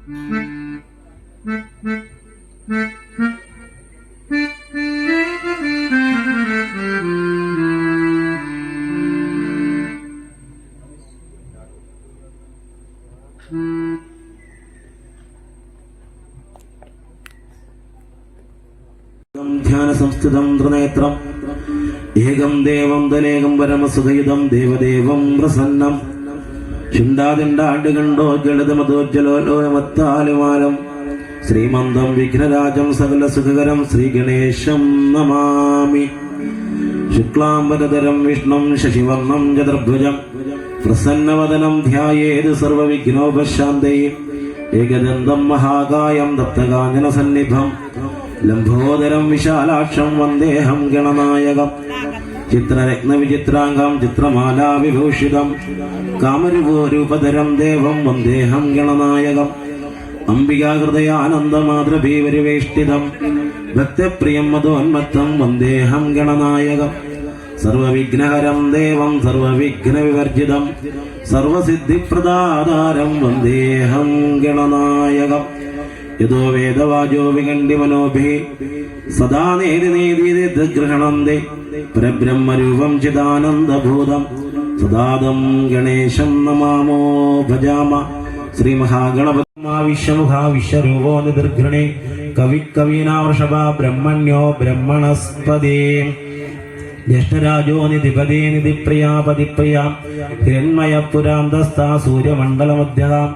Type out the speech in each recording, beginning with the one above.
ധ്യാന സംസ്ഥിതം ത്രിനേത്രം ഏകം ദേവം തലേകം പരമസുഖയുധം ദേവദേവം പ്രസന്നം ചുണ്ടാതിണ്ടാണ്ട് കണ്ടോ ജലതമതോജ്ജലോലോമത്താലുമാലം ശ്രീമന്തം വിഘ്നരാജം സകല സുഖകരം ശ്രീഗണേശം നമാമി. ശുക്ലാംബരധരം വിഷ്ണും ശശിവർണം ചതുർഭുജം പ്രസന്നവദനം ധ്യായേത് സർവവിഘ്നോപശാന്തയേ ഏകദന്തം മഹാകായം ദത്തകാഞ്ജനസന്നിഭം ലംബോദരം വിശാലാക്ഷം വന്ദേഹം ഗണനായകം. ചിത്രരത്നവിചിത്രാംഗം ചിത്രമാലാ വിഭൂഷിതം കാമരൂപധരം ദേവം വന്ദേഹം ഗണനായകം. അംബികാഹൃദയാനന്ദമാതൃഭീപരിവേഷ്ടിതം ഭക്തപ്രിയം മതോന്മത്തം വന്ദേഹം ഗണനായകം. സർവവിഘ്നഹരം ദേവം സർവവിഘ്നവിവർജിതം സർവസിദ്ധിപ്രദാതാരം വന്ദേഹം ഗണനായകം. യതോ വേദവാചോ വികണ്ഠി മനോഭി സദാ നേതിഗ്രഹണന്തേ പരബ്രഹ്മരൂപം ചിദാനന്ദഭൂതം സദാദം ഗണേശം നമാമോ ഭജാമ. ശ്രീ മഹാഗണപതിമാവിശ്വമുഖാ വിശ്വരൂപോ നിദർഘൃണേ കവീനാവൃഷഭ ബ്രഹ്മണ്യോ ബ്രഹ്മണസ്പദേ ജ്യേഷ്ഠരാജോ നിധിപദേ നിധിപ്രിയാപതിപ്രിയ ഹിരൺമയ പുരാന്തസ്ഥാ സൂര്യമണ്ഡലമധ്യതാം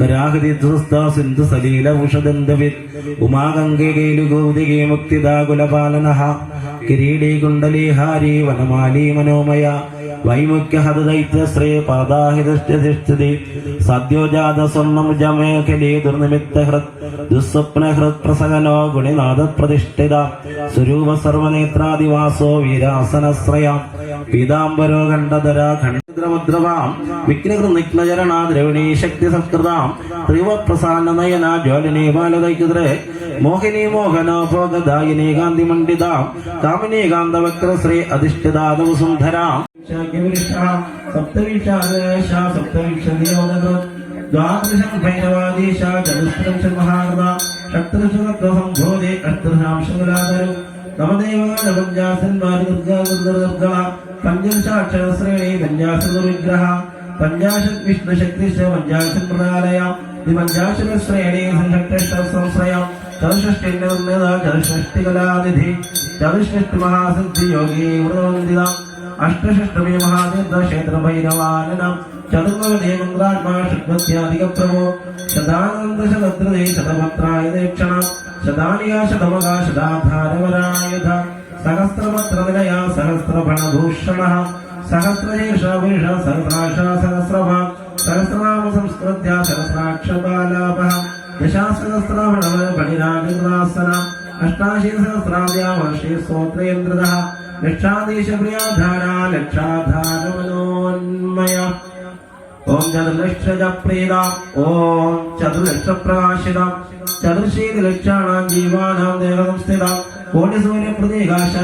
കരാഹൃതിധ്വസ്ത സിന്ധു സലീല ഉഷദന്തവിത് ഉമാഗംഗൈലുഗൗതികേ മുക്തിദാകുലപാലനഃ കിരീടീ കുണ്ടലീഹാരി വനമാലീ മനോമയ വൈമുഖ്യഹതദൈത്യശ്രേ പാദാഹിതസ്ഥിതി സദ്യോജാത സ്വർണമുജമേഖലേ ദുർനിമിത്തഹൃത് ദുസ്വപ്നഹൃത് പ്രസകനോ ഗുണിനാഥപ്രതിഷ്ഠിത സ്വരൂപ സർവനേത്രാദിവാസോ വീരാസനശ്രയാം പീതാംബരോ ഖണ്ഡധര ഖണ്ഡദ്രവദ്രവാം വിഘ്നകൃനിഘ്നചരണാ ദ്രവിണീ ശക്തി സംസ്കൃതാം ത്രിവപ്രസാന്ന നയന ജ്വാലിനീ ബാലദൈകൃതേ മോഹിനി മോഹനോ ഭോഗദായിനീ കാന്തിമണ്ഡിതാം കാമിനീ കാന്തവക്രശ്രീ അധിഷ്ഠിതാദവസുന്ധരാം ദ്വാദശം ഭൈരവാദീശ ചതുസ്ത്രംശം മഹാകൃത ഷട്ത്രശുഭോധേ അഷ്ടൃശാം ശുലാധരു നവദേവാന പഞ്ചാസന്മാരി ദുർഗ പഞ്ചദശാക്ഷരശ്രേണി പഞ്ചാശതവിഗ്രഹ പഞ്ചാശത് വിഷ്ണുശക്തിശ പഞ്ചാശത് മൃഗാലയ പഞ്ചാശശ്രേണി സംശക്തശ്രയം ചതുഷ്ഠിർനിർമ്മിത ചതുഷ്ഠികലാനിധി ചതുഷ്ഠി മഹാസിദ്ധി യോഗീ വൃതവന്ദിത അഷ്ടഷഷ്ടമി മഹാതീർത്ഥക്ഷേത്ര ഭൈരവാനനം ചതുർവദേ മന്ത്രാത്മാ ഷഡ്വത്യാധികപ്രഭോ ശതാനന്ദശതദ്രതേ ശതപത്രായ ദേക്ഷണ ശതാനിയാ ശതമകാ ശതാധാരവരായുധ സഹസ്രപത്രനിലയാ സഹസ്രഫണഭൂഷണഃ സഹസ്രശീർഷ പുരുഷ സഹസ്രാക്ഷ സഹസ്രഭ സഹസ്രനാമ സംസ്കൃത്യ സഹസ്രാക്ഷബാലാഭഃ ദശാസഹസ്രഫണഫണിരാജാസന അഷ്ടാശീസഹസ്രാദ്യാ വർഷേ സ്തോത്രയന്ത്രതഃ ലക്ഷാധീശപ്രിയാധാരാ ലക്ഷാധാരമനോന്മയ. ഓം ചതുർലക്ഷജ പ്രീത ഓം ചതുർലക്ഷപ്രകാശിത ചതുർശീലക്ഷാണാം ജീവാനാം ദേവസംസ്ഥിത കോടിസൂര്യപ്രതീകാശ.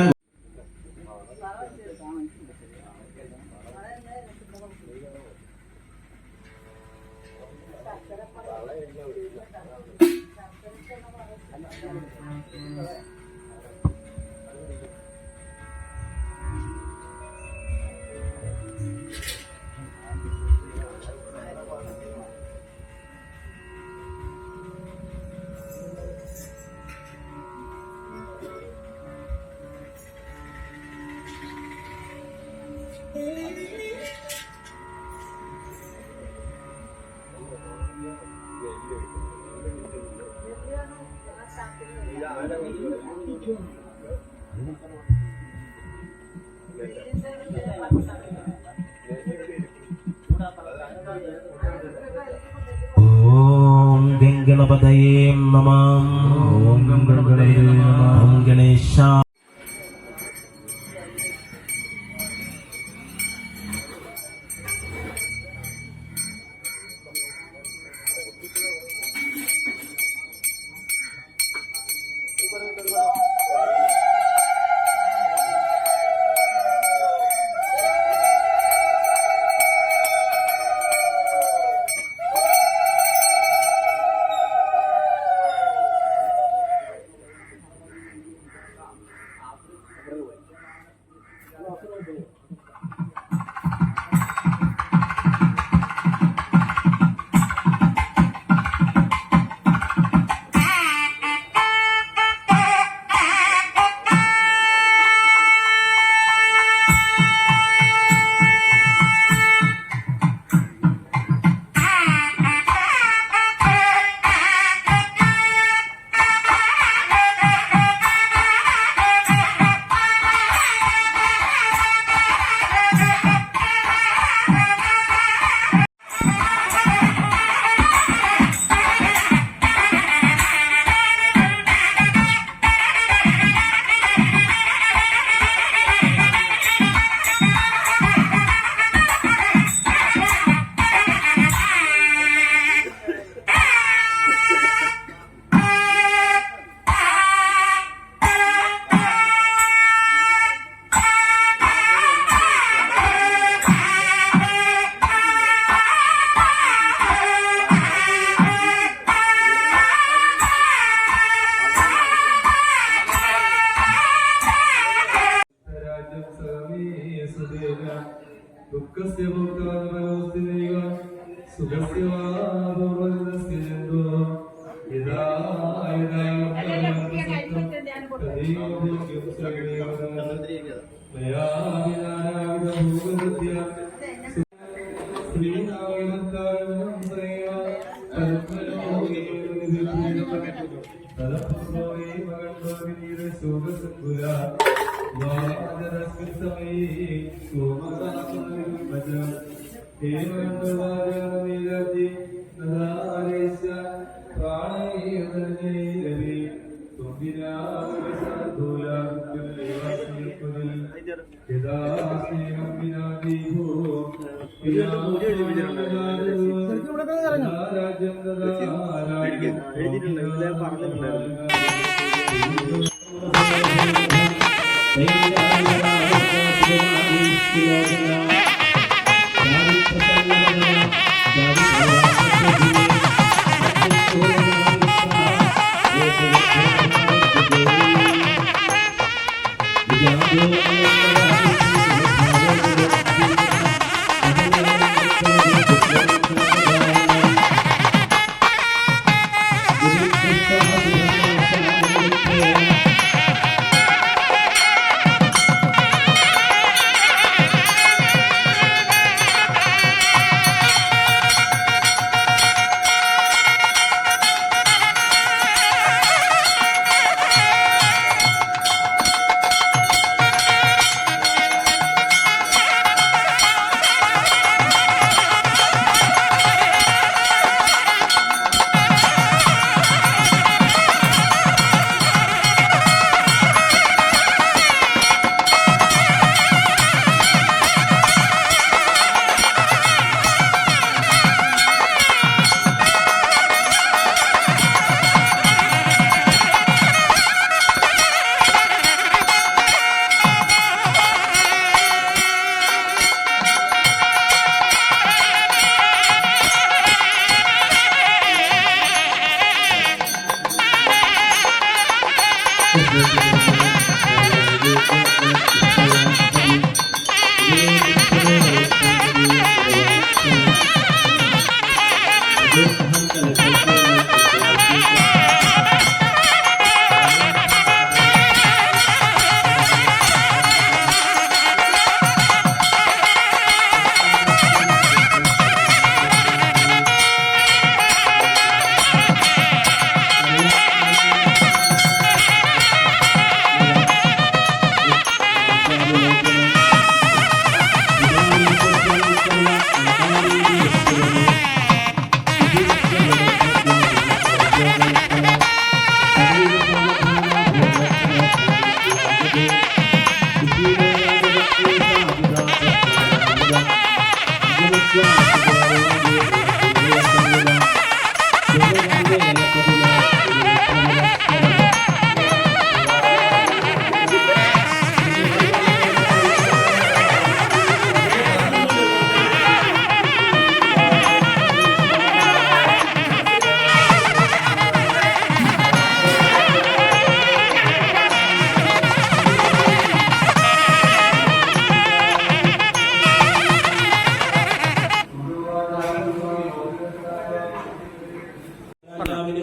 ഓം ഗംഗണപതയേ നമഃ. ഓം ഗംഗണപതയേ നമഃ. ഓം ഗണേശ.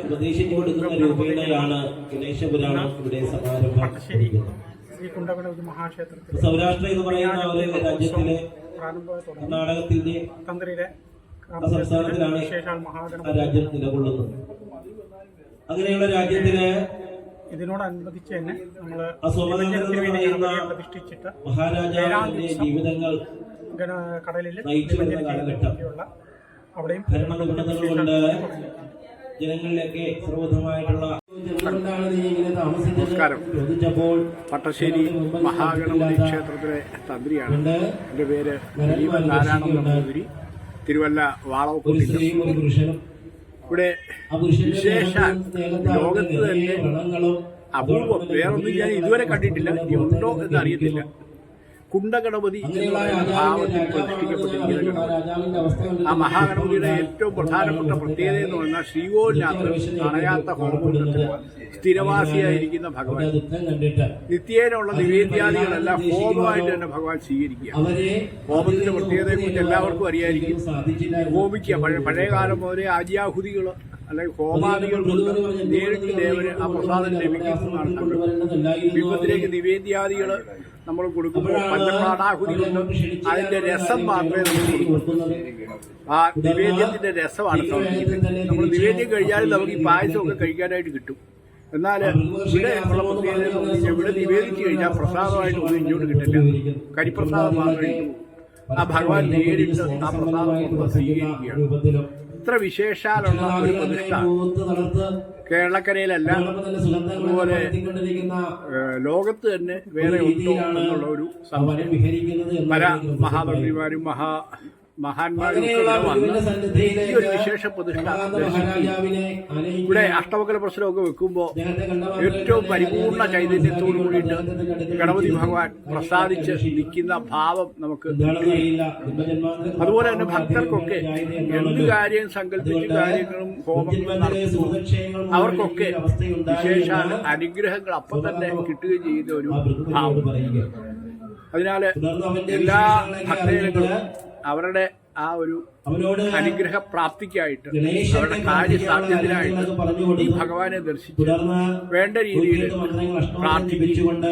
ഉപദേശിച്ചു കൊടുക്കുന്ന രൂപേണയാണ് ഗണേശപുരാണം ഇവിടെ സമാരംഭം. സൗരാഷ്ട്ര എന്ന് പറയുന്ന ഒരു രാജ്യത്തിലെ കർണാടകത്തിന്റെ സംസ്ഥാനത്തിലാണ് ആ രാജ്യം നിലകൊള്ളുന്നത്. അങ്ങനെയുള്ള രാജ്യത്തില് ഇതിനോടനുബന്ധിച്ച് തന്നെ നമ്മള് പ്രതിഷ്ഠിച്ചിട്ട് മഹാരാജാവിന്റെ ജീവിതങ്ങൾ കടലിൽ നയിച്ചു വരുന്ന കാലഘട്ടം അവിടെയും ഭരണനിബന്ധനകൾ കൊണ്ട് ജനങ്ങളിലേക്ക് സർവ്വതമായിട്ടുള്ള നമസ്കാരം. പട്ടശ്ശേരി മഹാഗണപതി ക്ഷേത്രത്തിലെ തന്ത്രിയാണ്. എൻ്റെ പേര് നാരായണൻ നമ്പൂതിരി, തിരുവല്ല വാളവക്കുട്ടി. ഇവിടെ വിശേഷ ലോകത്ത് തന്നെ അപൂർവം, വേറൊന്നും ഞാൻ ഇതുവരെ കണ്ടിട്ടില്ല, ഇനി ഉണ്ടോ എന്ന് അറിയത്തില്ല. കുണ്ടഗണപതി എന്ന് പറയുന്ന ഭാവത്തിൽ പ്രതിഷ്ഠിക്കപ്പെട്ടിരിക്കുന്ന ഗണപതി. ആ മഹാഗണപതിയുടെ ഏറ്റവും പ്രധാനപ്പെട്ട പ്രത്യേകത എന്ന് പറഞ്ഞാൽ ശ്രീകോവിലിനകത്ത് അണയാത്ത ഹോമകുണ്ടത്തിൽ സ്ഥിരവാസിയായിരിക്കുന്ന ഭഗവാൻ. നിത്യേനുള്ള നിവേദ്യാദികളെല്ലാം ഹോമമായിട്ട് തന്നെ ഭഗവാൻ സ്വീകരിക്കുക. ഹോമത്തിന്റെ പ്രത്യേകതയെക്കുറിച്ച് എല്ലാവർക്കും അറിയായിരിക്കും. ഹോമിക്കുക പഴയ കാലം മുതലേ ആജ്യാഹുതികൾ അല്ലെങ്കിൽ ഹോമാദികൾ കൊണ്ട് നേരിട്ട് ദേവന് ആ പ്രസാദം ലഭിക്കുന്നതാണ് കണ്ടത്. ബിംബത്തിലേക്ക് നിവേദ്യാദികൾ നമ്മൾ കൊടുക്കുമ്പോൾ പഞ്ചപ്രാണാഹുതി കൊണ്ട് അതിന്റെ രസം മാത്രമേ നമ്മൾ കൊടുക്കുന്നുള്ളൂ. ആ നിവേദ്യത്തിന്റെ രസമാണ് സമർപ്പിക്കുന്നത്. നമ്മൾ നിവേദ്യം കഴിഞ്ഞാലും നമുക്ക് ഈ പായസമൊക്കെ കഴിക്കാനായിട്ട് കിട്ടും. എന്നാൽ ഇവിടെ ഉള്ള പ്രത്യേകത ഇവിടെ നിവേദിച്ചു കഴിഞ്ഞാൽ പ്രസാദമായിട്ട് ഒന്നും ഇങ്ങോട്ട് കിട്ടില്ല. കരിപ്രസാദം മാത്രമേ കിട്ടൂ. ആ ഭഗവാൻ നേരിട്ട് ആ പ്രസാദം സ്വീകരിക്കുകയാണ്. ഇത്ര വിശേഷാലുള്ള ഒരു പ്രതിഷ്ഠ കേരളക്കരയിലല്ല, അതുപോലെ ലോകത്ത് തന്നെ വേറെ ഉണ്ടോ എന്നുള്ള ഒരു സംശയം. പല മഹാഭക്തിമാരും മഹാന്മാരും ഈ ഒരു വിശേഷ പ്രതിഷ്ഠ ഇവിടെ അഷ്ടമംഗല പ്രശ്നമൊക്കെ വെക്കുമ്പോൾ ഏറ്റവും പരിപൂർണ ചൈതന്യത്തോടു കൂടിയിട്ട് ഗണപതി ഭഗവാൻ പ്രസാദിച്ച് നിൽക്കുന്ന ഭാവം നമുക്ക്. അതുപോലെ തന്നെ ഭക്തർക്കൊക്കെ എന്ത് കാര്യം സങ്കല്പിച്ച കാര്യങ്ങളും ഹോമങ്ങളും നടത്തുമ്പോൾ അവർക്കൊക്കെ വിശേഷാൽ അനുഗ്രഹങ്ങൾ അപ്പം തന്നെ കിട്ടുകയും ചെയ്യുന്ന ഒരു ഭാവം. അതിനാൽ എല്ലാ ഭക്തജനങ്ങളും അവരുടെ ആ ഒരു അനുഗ്രഹ പ്രാപ്തിക്കായിട്ട് അവരുടെ കാര്യസാധ്യത്തിനായിട്ട് ഈ ഭഗവാനെ ദർശിച്ച് വേണ്ട രീതിയിൽ പ്രാർത്ഥിച്ചുകൊണ്ട്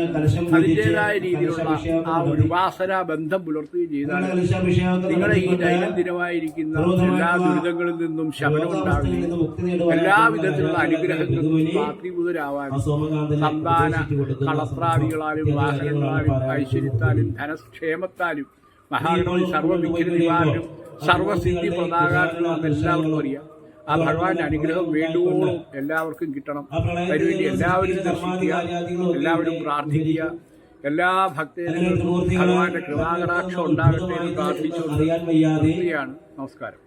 അതിൻ്റെതായ രീതിയിലുള്ള ആ ഒരു ഉപാസനാ ബന്ധം പുലർത്തുകയും ചെയ്താൽ നിങ്ങളുടെ ഈ ദൈനംദിനമായിരിക്കുന്ന എല്ലാ ദുരിതങ്ങളിൽ നിന്നും ശമനം ഉണ്ടാകുകയും എല്ലാവിധത്തിലുള്ള അനുഗ്രഹങ്ങൾക്കും പ്രാപ്തിഭൂതരാവാനും സന്താന കളത്രാദികളാലും വാഹനങ്ങളാലും ഐശ്വര്യത്താലും ധനക്ഷേമത്താലും മഹാഗണപതി സർവ്വവിഘ്ന നിവാരണം സർവസിദ്ധി പ്രദാകാരനും എല്ലാവർക്കും അറിയാം. ആ ഭഗവാന്റെ അനുഗ്രഹം വേണ്ടുവോളം എല്ലാവർക്കും കിട്ടണം. അതിനുവേണ്ടി എല്ലാവരും ദർശിക്കുക, എല്ലാവരും പ്രാർത്ഥിക്കുക. എല്ലാ ഭക്തജനങ്ങൾക്കും ഭഗവാന്റെ കൃപാകടാക്ഷം ഉണ്ടാകട്ടെ എന്ന് പ്രാർത്ഥിച്ചുകൊണ്ട് നമസ്കാരം.